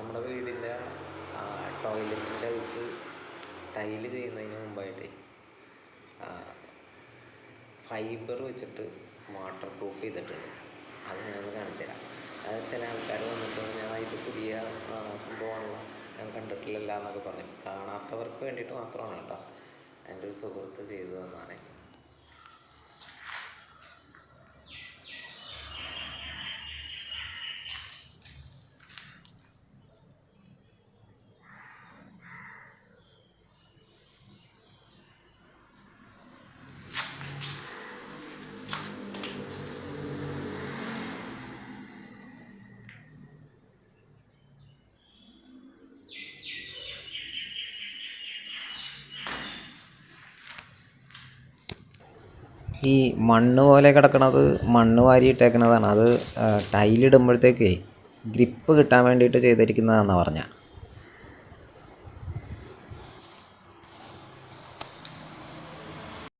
നമ്മുടെ വീടിൻ്റെ ടോയ്ലറ്റിൻ്റെ അടുത്ത് ടൈല് ചെയ്യുന്നതിന് മുമ്പായിട്ട് ഫൈബർ വെച്ചിട്ട് വാട്ടർ പ്രൂഫ് ചെയ്തിട്ടുണ്ട്. അത് ഞാനൊന്ന് കാണിച്ചു തരാം. അത് ചില ആൾക്കാർ വന്നിട്ട് ഞാൻ ഇത് പുതിയ സംഭവമാണല്ലോ, ഞാൻ കണ്ടിട്ടില്ല എന്നൊക്കെ പറഞ്ഞു. കാണാത്തവർക്ക് വേണ്ടിയിട്ട് മാത്രമാണ് കേട്ടോ. എൻ്റെ ഒരു സുഹൃത്ത് ചെയ്തു തന്നാണ്. ഈ മണ്ണ് പോലെ കിടക്കണത് മണ്ണ് വാരി ഇട്ടേക്കണതാണ്. അത് ടൈലിടുമ്പോഴത്തേക്കേ ഗ്രിപ്പ് കിട്ടാൻ വേണ്ടിയിട്ട് ചെയ്തിരിക്കുന്നതാണെന്നാണ് പറഞ്ഞത്.